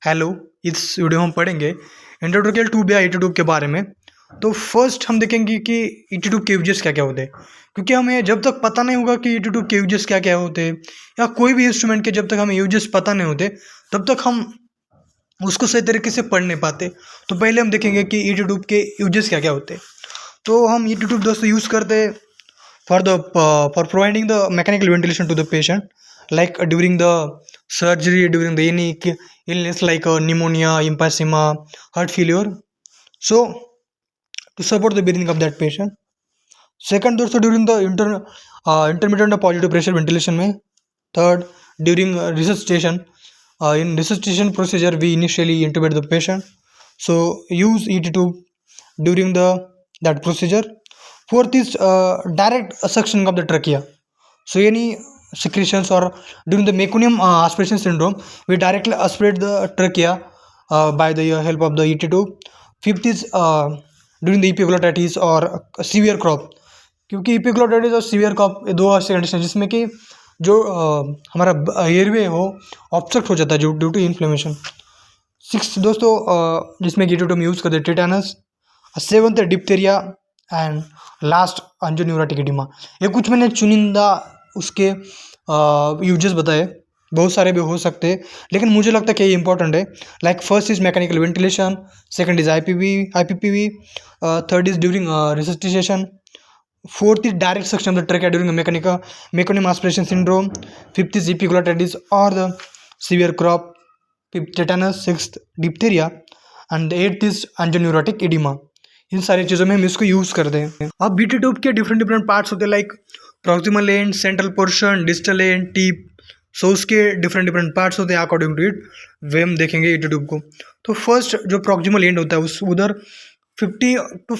Hello. इस video में हम पढ़ेंगे इंट्रोडक्शन टू या ईटी ट्यूब के बारे में। तो फर्स्ट हम देखेंगे कि ईटी ट्यूब के यूजेस क्या क्या होते हैं, क्योंकि हमें जब तक पता नहीं होगा कि ईटी ट्यूब के यूजेस क्या क्या होते हैं या कोई भी इंस्ट्रूमेंट के जब तक हमें यूजेस पता नहीं होते तब तक हम उसको सही तरीके से पढ़ नहीं पाते। तो पहले हम देखेंगे कि ईटी ट्यूब के यूजेस क्या क्या होते हैं। तो हम ईटी ट्यूब दोस्तों यूज़ करते हैं for providing the mechanical ventilation to the patient, like during the surgery, during the any illness like pneumonia, emphysema, heart failure. So to support the breathing of that patient. Second, दोस्तों during the intermittent positive pressure ventilation में. Third, during resuscitation. In resuscitation procedure, we initially intubate the patient. So use ET tube during that procedure. Fourth is direct suctioning of the trachea. So any secretions or during the meconium aspiration syndrome, we directly aspirate the trachea by the help of the ET tube. Fifth is during the epiglottitis or severe cough, क्योंकि epiglottitis और severe cough ये दो ऐसे condition जिसमें कि जो हमारा airway हो ऑब्स्ट्रक्ट हो जाता है जो ड्यू टू इन्फ्लेमेशन। सिक्स दोस्तों जिसमें कि हम यूज़ करते हैं टेटानस। सेवंथ है डिप्थेरिया एंड लास्ट एंजियोन्यूरोटिक एडिमा। ये कुछ मैंने चुनिंदा उसके यूजेस बताए, बहुत सारे भी हो सकते हैं लेकिन मुझे लगता है कि ये इंपॉर्टेंट है। Like first is mechanical ventilation, second is IPPV, third is during resuscitation, fourth is direct suction of the trachea during meconium aspiration syndrome, fifth is epiglottitis और the severe croup, fifth tetanus, sixth diphtheria and eighth is angioneurotic oedema. इन सारी चीज़ों में हम इसको use करते हैं। अब बीटी ट्यूब के डिफरेंट पार्ट्स होते हैं, like proximal end, central portion, distal end, tip. So उसके डिफरेंट पार्ट्स होते हैं अकॉर्डिंग टू इट, वे हम देखेंगे ईटी ट्यूब को। तो फर्स्ट जो प्रॉक्सिमल एंड होता है उस उधर 40 to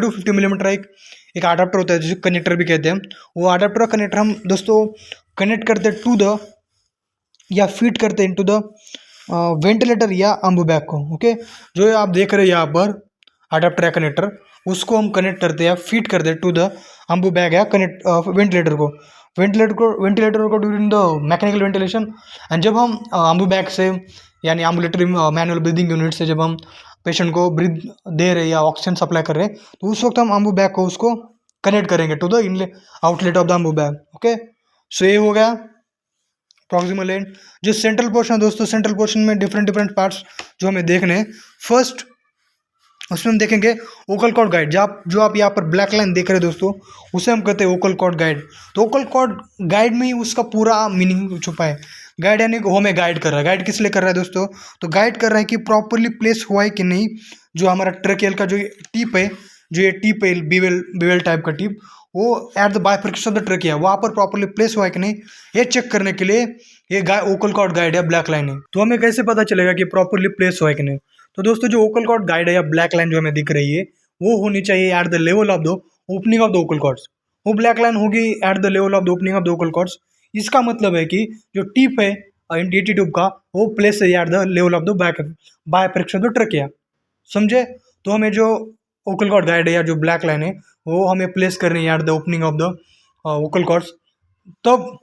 50 मिलीमीटर एक अडाप्टर होता है जिसे कनेक्टर भी कहते हैं। वो अडाप्टर कनेक्टर हम दोस्तों कनेक्ट करते हैं टू द या फीड करते हैं इनटू द वेंटिलेटर या अम्बू बैग को। ओके, जो आप देख रहे हैं यहाँ पर अडाप्टर या कनेक्टर, उसको हम कनेक्ट करते हैं, फीड करते हैं टू द अम्बू बैग या कनेक्ट वेंटिलेटर को during the mechanical ventilation. And जब हम अम्बू बैग से यानी एम्बुलेटरी मैनुअल ब्रीदिंग यूनिट से जब हम पेशेंट को ब्रीथ दे रहे या ऑक्सीजन सप्लाई कर रहे हैं तो उस वक्त हम अम्बू बैग को उसको कनेक्ट करेंगे to the inlet outlet of the Ambu bag. Okay, so ये हो गया प्रॉक्सिमल एंड। जो सेंट्रल पोर्शन है दोस्तों, सेंट्रल पोर्शन में डिफरेंट पार्ट्स जो हमें देखने हैं। फर्स्ट उसमें हम देखेंगे ओकल कॉर्ड गाइड। जो आप यहाँ पर ब्लैक लाइन देख रहे हैं दोस्तों, उसे हम कहते हैं ओकल कॉर्ड गाइड। तो ओकल कॉर्ड गाइड में ही उसका पूरा मीनिंग छुपा है। गाइड यानी वो हमें गाइड कर रहा है। गाइड किस लिए कर रहा है दोस्तों? तो गाइड कर रहा है कि प्रॉपरली प्लेस हुआ है कि नहीं जो हमारा ट्रकेल का जो टिप है, जो ये टिप है बीवेल टाइप का टिप, वो at the bifurcation of the trachea वहाँ पर प्रॉपरली प्लेस हुआ है कि नहीं, ये चेक करने के लिए ये ओकल कॉर्ड गाइड या ब्लैक लाइन है। तो हमें कैसे पता चलेगा कि प्रॉपरली प्लेस हुआ है कि नहीं? तो दोस्तों जो ओकल कॉर्ड गाइड है या ब्लैक लाइन जो हमें दिख रही है वो होनी चाहिए at the level of the opening of the vocal cords. वो ब्लैक लाइन होगी at the level of the opening of the vocal cords. इसका मतलब है कि जो टिप है ईटी ट्यूब का वो प्लेस है at the level of the bifurcation of the trachea. समझे? तो हमें जो ओकल कॉर्ड गाइड है या जो ब्लैक लाइन है वो हमें प्लेस करनी है at the opening of the vocal cords. तब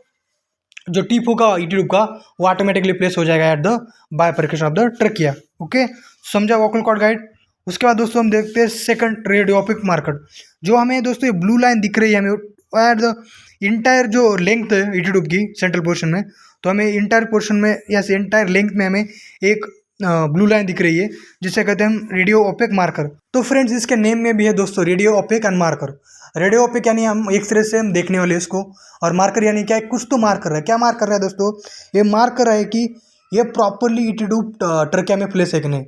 जो टिप होगा ईटी ट्यूब का वो ऑटोमेटिकली प्लेस हो जाएगा at the bifurcation of the trachea. Okay, समझा वोकल कॉर्ड गाइड। उसके बाद दोस्तों हम देखते हैं सेकंड रेडियोपिक मार्कर। जो हमें दोस्तों ये ब्लू लाइन दिख रही है हमें एट द इंटायर जो लेंथ है ईटी ट्यूब की सेंट्रल पोर्शन में, तो हमें इंटायर पोर्शन में या इंटायर लेंथ में हमें एक ब्लू लाइन दिख रही है जिसे कहते हैं हम रेडियो ओपेक मार्कर। तो फ्रेंड्स इसके नेम में भी है दोस्तों radio opaque and marker. Radio OPEC यानी हम एक तरह से हम देखने वाले इसको, और मार्कर यानी क्या है, कुछ तो मार्क कर रहा है। क्या मार्क कर रहा है दोस्तों? ये मार्क कर रहा है कि ये प्रॉपरली ईटी ट्यूब ट्रकिया में प्लेस है कि नहीं।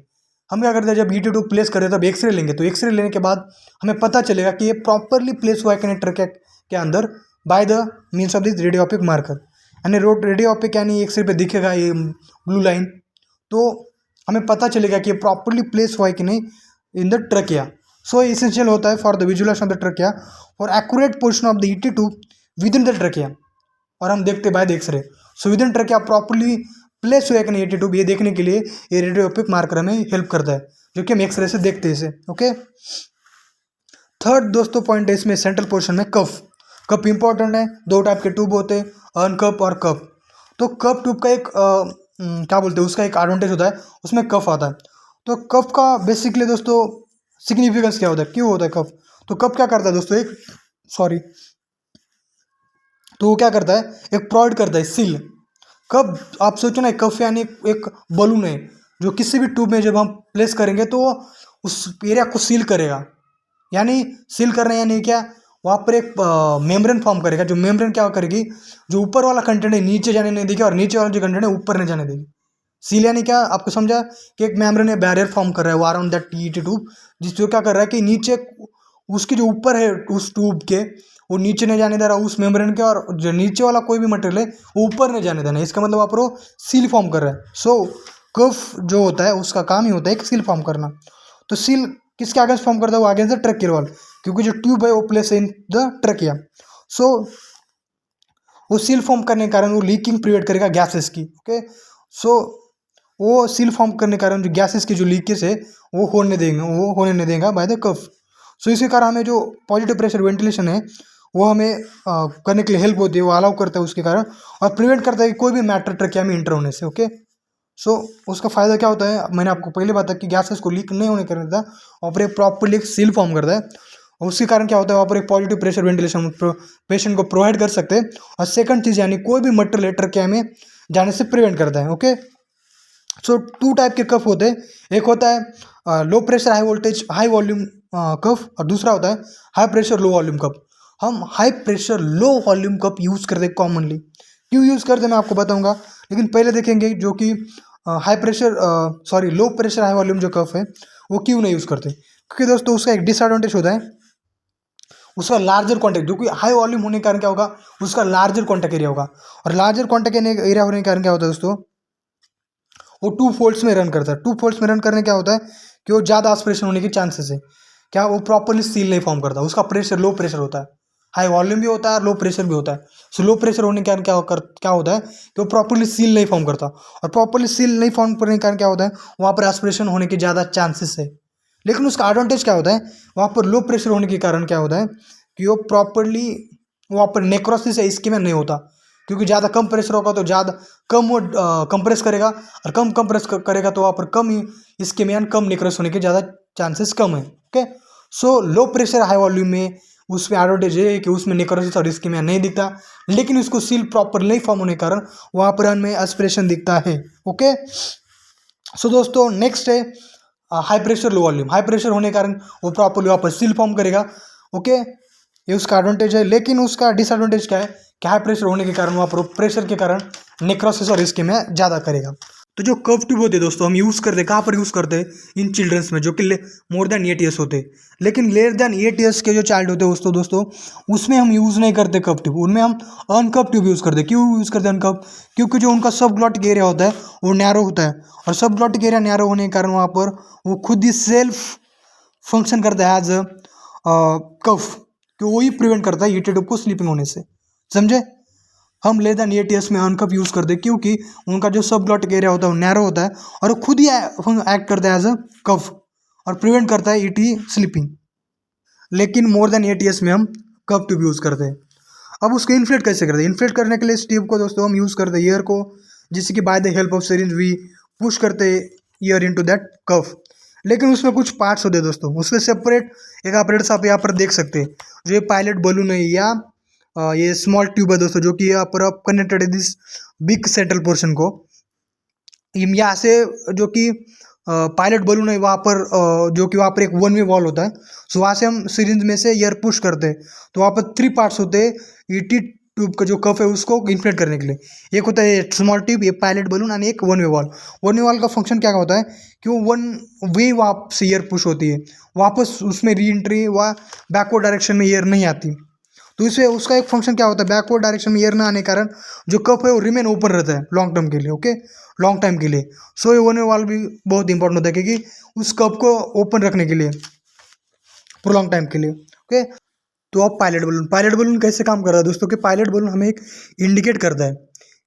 हम क्या करते हैं जब ईटी ट्यूब प्लेस करें तब एक्सरे लेंगे, तो एक्सरे लेने के बाद हमें पता चलेगा कि ये प्रॉपरली प्लेस हुआ है कि नहीं ट्रकिया के अंदर by the means of this radiopaque marker. यानी रेडियोपिक यानी एक्सरे पे दिखेगा ये ब्लू लाइन, तो हमें पता चलेगा कि ये प्रॉपरली प्लेस हुआ है कि नहीं in the trachea. So essential होता है for the visualisation of the trachea और accurate portion of the ET tube within the trachea. और हम देखते by the X-ray, so within trachea properly place हुआ है कि नहीं ईटी ट्यूब, ये देखने के लिए ये रेडियोपिक मार्कर हमें हेल्प करता है, जो कि हम एक्सरे से देखते हैं इसे। ओके, थर्ड दोस्तों पॉइंट है इसमें सेंट्रल पोर्शन में कफ। कप इंपॉर्टेंट है, दो टाइप के ट्यूब होते हैं, अर्न कप और कप। तो कप ट्यूब का एक क्या बोलते हैं, उसका एक एडवांटेज होता है, उसमें कफ आता है। तो कफ का बेसिकली दोस्तों सिग्निफिकेंस क्या होता है, क्यों होता है कफ? तो कफ क्या करता है दोस्तों, एक सॉरी तो वो क्या करता है, एक प्रोवाइड करता है सील। कब आप सोचो ना, कफ यानी एक बलून है जो किसी भी ट्यूब में जब हम प्लेस करेंगे तो वो उस एरिया को सील करेगा। यानी सील करना यानी क्या, वहाँ पर एक मेम्ब्रेन फॉर्म करेगा, जो मेम्ब्रेन क्या करेगी, जो ऊपर वाला कंटेंट है नीचे जाने नहीं देगी और नीचे वाला जो कंटेंट है ऊपर नहीं जाने देगी। सील यानी क्या, आपको समझा कि एक मेम्ब्रेन में बैरियर फॉर्म कर रहा है अराउंड दैट टीईटी ट्यूब, जिसको क्या कर रहा है कि नीचे उसकी जो ऊपर है उस ट्यूब के, वो नीचे नहीं जाने दे रहा उस मेम्ब्रेन के, और जो नीचे वाला कोई भी मटेरियल है वो ऊपर नहीं जाने देना है। इसका मतलब आप वो सील फॉर्म कर रहा है। सो कफ जो होता है उसका काम ही होता है एक सील फॉर्म करना। तो सील किसके अगेंस्ट फॉर्म करता है, वो अगेंस्ट द ट्रैकियल वॉल, क्योंकि जो ट्यूब है वो प्लेस इन द ट्रैकिया। सो वो सील फॉर्म करने के कारण वो लीकिंग प्रिवेंट करेगा गैसेस की। ओके, सो वो सील फॉर्म करने के कारण जो गैसेस की जो लीकेज है वो होने नहीं देगा बाय द कफ। सो इसी कारण हमें जो पॉजिटिव प्रेशर वेंटिलेशन है वो हमें करने के लिए हेल्प होती है, वो अलाउ करता है उसके कारण, और प्रिवेंट करता है कि कोई भी मैटर ट्रैकिया में इंटर होने से। ओके, सो उसका फ़ायदा क्या होता है, मैंने आपको पहले बताया कि गैसेस को लीक नहीं होने करने देता और फिर एक प्रॉपरली एक सील फॉर्म करता है। और उसके कारण क्या होता है, वहाँ पर एक पॉजिटिव प्रेशर वेंटिलेशन पेशेंट को प्रोवाइड कर सकते हैं। और सेकंड चीज़ यानी कोई भी मटेरियल ट्रैकिया में जाने से प्रिवेंट करता है। ओके, सो टू टाइप के कफ होते हैं, एक होता है low pressure high voltage high volume cuff, और दूसरा होता है high pressure low volume cuff. हम high pressure low volume cuff use करते हैं कॉमनली। क्यों यूज़ करते हैं मैं आपको बताऊंगा, लेकिन पहले देखेंगे जो कि लो प्रेशर हाई वॉल्यूम जो कफ है वो क्यों नहीं यूज़ करते। क्योंकि दोस्तों उसका एक डिसएडवांटेज होता है, उसका लार्जर कॉन्टेक्ट, जो कि हाई वॉल्यूम होने के कारण क्या होगा, उसका लार्जर कॉन्टेक्ट एरिया होगा। और लार्जर कॉन्टेक्ट एरिया होने के कारण क्या होता है दोस्तों, वो टू फोल्ड्स में रन करता है। टू फोल्ड्स में रन करने क्या होता है कि वो ज़्यादा एस्पिरेशन होने की चांसेस है, क्या वो प्रॉपरली सील नहीं फॉर्म करता, उसका प्रेशर लो प्रेशर होता है, हाई वॉल्यूम भी होता है और लो प्रेशर भी होता है। सो लो प्रेशर होने के कारण क्या होता है कि वो प्रॉपरली सील नहीं फॉर्म करता, और प्रॉपरली सील नहीं फॉर्म करने के कारण क्या होता है, वहाँ पर एस्पिरेशन होने की ज़्यादा चांसेस है। लेकिन उसका एडवांटेज क्या होता है, वहाँ पर लो प्रेशर होने के कारण क्या होता है कि वो प्रॉपरली वहाँ पर नेक्रोसिस है इसके में नहीं होता, क्योंकि ज़्यादा कम प्रेशर होगा तो ज़्यादा कम वो कंप्रेस करेगा, और कम कंप्रेस करेगा तो वहाँ पर कम ही इसके में कम नेक्रोस होने के ज़्यादा चांसेस कम है। ओके, सो लो प्रेशर हाई वॉल्यूम में उसमें एडवांटेज है कि उसमें नेक्रोसिस और इसके में नहीं दिखता, लेकिन उसको सील प्रॉपर नहीं फॉर्म होने के कारण वहाँ पर हमें एस्पिरेशन दिखता है। ओके, सो दोस्तों नेक्स्ट है high pressure low volume. High pressure होने के कारण वो प्रॉपरली वहाँ पर सील फॉर्म करेगा। ओके, ये उसका एडवांटेज है, लेकिन उसका डिसएडवांटेज क्या है कि हाई प्रेशर होने के कारण वहाँ पर प्रेशर के कारण नेक्रोसिस और इसके में ज़्यादा करेगा। तो जो कर्व ट्यूब होते हैं दोस्तों हम यूज़ करते हैं कहाँ पर यूज़ करते हैं, इन चिल्ड्रंस में जो कि मोर देन 8 ईयर्स होते हैं। लेकिन लेस देन 8 ईयर्स के जो चाइल्ड होते हैं दोस्तों उसमें हम यूज़ नहीं करते कर्व ट्यूब, उनमें हम अनकर्व ट्यूब यूज़ करते हैं। क्यों यूज़ करते हैं अनकर्व, क्योंकि जो उनका सब ग्लॉटिक एरिया होता है वो नैरो होता है, और सब ग्लॉटिक एरिया नैरो होने के कारण वहाँ पर वो खुद ही सेल्फ फंक्शन करता है एज अ कफ, कि वही प्रिवेंट करता है ईटी ट्यूब को स्लीपिंग होने से। समझे, हम लेस देन 8 ईयर्स में अनकप यूज़ करते हैं क्योंकि उनका जो सब ग्लॉटिक एरिया होता है वो नैरो होता है, और वो खुद ही एक्ट करता है एज अ कफ और प्रिवेंट करता है ईटी स्लीपिंग। लेकिन मोर देन 8 ईयर्स में हम कप ट्यूब यूज़ करते हैं। अब उसको इन्फ्लेट कैसे करते हैं, इन्फ्लेट करने के लिए इस ट्यूब को दोस्तों हम यूज़ करते हैं ईयर को, जिससे कि by the help of syringe we push करते ईयर इनटू दैट कफ। लेकिन उसमें कुछ पार्ट्स होते हैं दोस्तों, उसमें सेपरेट एक ऑपरेटर्स आप यहाँ पर देख सकते हैं, जो ये पायलट बलून है या ये स्मॉल ट्यूब है दोस्तों, जो कि यहाँ पर आप कनेक्टेड है दिस बिग सेंट्रल पोर्शन को। यहाँ से जो कि पायलट बलून है वहाँ पर जो कि वहाँ पर एक वन वे वॉल होता है, सो वहाँ से हम सिरिंज में से एयर पुश करते हैं। तो वहाँ पर 3 पार्ट्स होते हैं ईटी ट्यूब का जो कफ है उसको इन्फ्लेट करने के लिए। एक होता है स्मॉल ट्यूब, ये पायलट बलून, और एक one way wall. One way wall का फंक्शन क्या होता है कि वो वन वे वहाँ से एयर पुश होती है, वापस उसमें री एंट्री व बैकवर्ड डायरेक्शन में एयर नहीं आती। तो इसे उसका एक फंक्शन क्या होता है, बैकवर्ड डायरेक्शन में एयर ना आने के कारण जो कप है वो रिमेन ओपन रहता है लॉन्ग टर्म के लिए। ओके, लॉन्ग टाइम के लिए। सो ये वन वे वॉल भी बहुत इंपॉर्टेंट होता है क्योंकि उस कप को ओपन रखने के लिए प्रोलॉन्ग टाइम के लिए। ओके, तो अब पायलट बलून कैसे काम कर रहा है दोस्तों, कि पायलट बलून हमें एक इंडिकेट करता है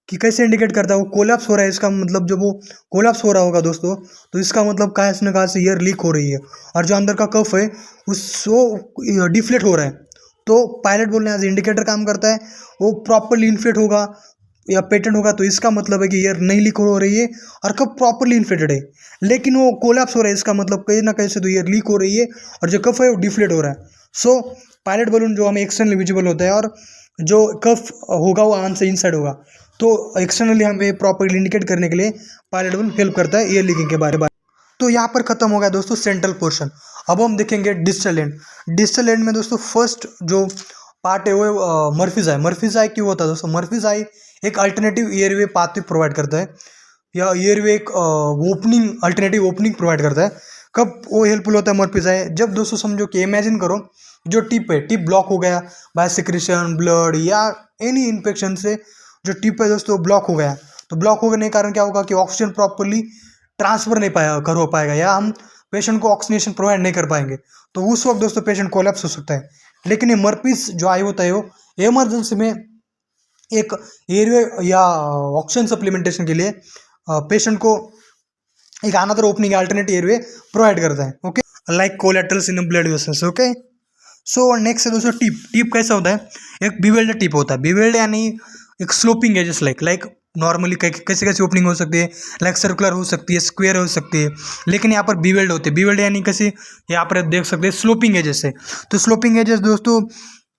कि कैसे इंडिकेट करता है, वो कोलैप्स हो रहा है, इसका मतलब जब वो कोलैप्स हो रहा होगा दोस्तों तो इसका मतलब कहाँ से न कहाँ से एयर लीक हो रही है, और जो अंदर का कफ है वो डिफ्लेट हो रहा है। तो पायलट बलून एज इंडिकेटर काम करता है, वो प्रॉपरली इन्फ्लेट होगा या पेटेंट होगा तो इसका मतलब है कि एयर नहीं लीक हो रही है और कप प्रॉपरली इन्फ्लेटेड है, लेकिन वो कोलैप्स हो रहा है, इसका मतलब कहीं ना कहीं से तो एयर लीक हो रही है और जो कफ है वो डिफ्लेट हो रहा है। सो पायलट बलून जो हमें एक्सटर्नली विजिबल होता है और जो कफ होगा वो आन से इनसाइड होगा, तो एक्सटर्नली हमें प्रॉपरली इंडिकेट करने के लिए पायलट बलून हेल्प करता है एयर लीकिंग के बारे में। तो यहाँ पर खत्म हो गया दोस्तों सेंट्रल पोर्शन। अब हम देखेंगे डिस्टल एंड। डिस्टल एंड में दोस्तों फर्स्ट जो पार्ट है वो मर्फीज आई। मर्फीज आई क्यों होता है दोस्तों? मर्फीज आई एक अल्टरनेटिव एयरवे पाथवे प्रोवाइड करता है, या एयरवे एक ओपनिंग अल्टरनेटिव ओपनिंग प्रोवाइड करता है। कब वो हेल्पफुल होता है मर्फीज आई? जब दोस्तों समझो कि इमेजिन करो जो टिप है, टिप ब्लॉक हो गया बाय सिक्रेशन, ब्लड या एनी इन्फेक्शन से जो टिप है दोस्तों ब्लॉक हो गया, तो ब्लॉक होने के कारण क्या होगा कि ऑक्सीजन प्रॉपरली ट्रांसफर नहीं हो पाएगा या हम पेशेंट को ऑक्सीजनेशन प्रोवाइड नहीं कर पाएंगे, तो उस वक्त दोस्तों पेशेंट कोलैप्स हो सकता है। लेकिन ये मर्फीज जो आई होता है वो इमरजेंसी में एक एयरवे या ऑक्सीजन सप्लीमेंटेशन के लिए पेशेंट को एक another opening alternate airway provide करता है। Okay, like collaterals in blood vessels. Okay, so next है दोस्तों टिप। टिप कैसा होता है? एक बिवेल्ड टिप होता है। बिवेल्ड यानी एक स्लोपिंग एजेस लाइक नॉर्मली कैसे कैसे ओपनिंग हो सकती है, लाइक सर्कुलर हो सकती है, स्क्वायर हो सकती है, लेकिन यहाँ पर बिवेल्ड होते हैं। बिवेल्ड यानी कैसे, यहाँ पर देख सकते हैं स्लोपिंग एजेस है। तो स्लोपिंग एजेस दोस्तों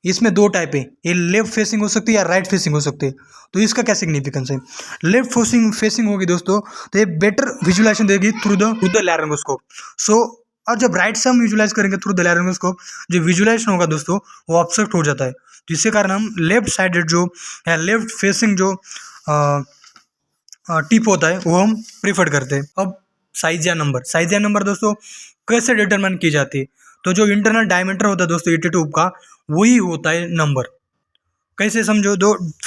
इसमें दो टाइप है, ये लेफ्ट फेसिंग हो सकती है या राइट फेसिंग हो सकती है। तो इसका क्या सिग्निफिकेंस है? लेफ्ट फेसिंग होगी दोस्तों तो ये बेटर विजुअलाइजेशन देगी थ्रू द लैरिंगोस्कोप। सो और जब राइट से हम विजुअलाइज करेंगे थ्रू द लैरिंगोस्कोप, जो विजुअलाइजेशन होगा दोस्तों वो ऑब्स्ट्रक्ट हो जाता है, जिसके कारण हम लेफ्ट साइडेड जो या लेफ्ट फेसिंग जो टिप होता है वो हम प्रीफर करते हैं। अब साइज या नंबर दोस्तों कैसे डिटरमाइन की जाती है? तो जो इंटरनल डायमीटर होता है दोस्तों ये ट्यूब का, वही होता है नंबर। कैसे समझो,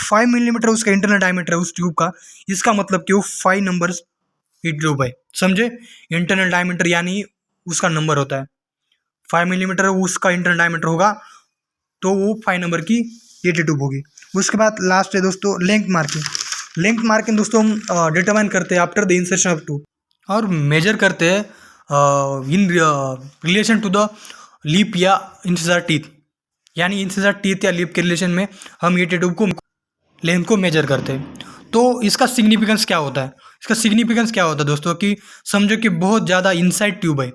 5 मिलीमीटर उसका इंटरनल डायमीटर है उस ट्यूब का, इसका मतलब कि वो 5 नंबर्स ये ट्यूब है। समझे? इंटरनल डायमीटर यानी उसका नंबर होता है 5 मिलीमीटर, उसका इंटरनल डायमीटर होगा तो वो 5 नंबर की ये ट्यूब होगी। उसके बाद लास्ट है दोस्तों लेंथ मार्किंग। लेंथ मार्किंग दोस्तों हम डिटरमाइन करते हैं after the insertion of tube और मेजर करते हैं in relation to the lip या इंसिजर टीथ, यानी इंसिजर टीथ या लिप के रिलेशन में हम ये ट्यूब को लेंथ को मेजर करते हैं। तो इसका सिग्निफिकेंस क्या होता है? इसका सिग्निफिकेंस क्या होता है दोस्तों कि समझो कि बहुत ज़्यादा इनसाइड ट्यूब है,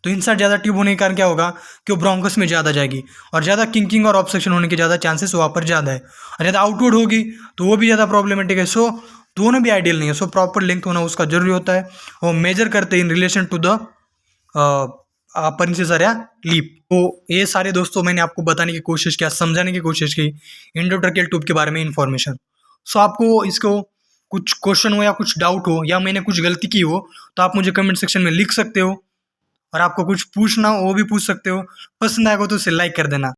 तो इनसाइड ज़्यादा ट्यूब होने के कारण क्या होगा कि वो ब्रोंकस में ज़्यादा जाएगी और ज़्यादा किंकिंग और ऑब्स्ट्रक्शन होने के ज़्यादा चांसेस वहाँ पर ज़्यादा है, और ज़्यादा आउटवर्ड होगी तो वो भी ज़्यादा प्रॉब्लमेटिक है। सो दोनों भी आइडियल नहीं है। सो प्रॉपर लेंथ होना उसका जरूरी होता है। वो मेजर करते हैं in relation to the upper incisor या लीप। तो ये सारे दोस्तों मैंने आपको बताने की कोशिश किया, समझाने की कोशिश की एंडोट्रैकियल ट्यूब के बारे में इन्फॉर्मेशन। सो आपको इसको कुछ क्वेश्चन हो या कुछ डाउट हो या मैंने कुछ गलती की हो तो आप मुझे कमेंट सेक्शन में लिख सकते हो, और आपको कुछ पूछना हो वो भी पूछ सकते हो। पसंद आएगा तो उसे लाइक कर देना।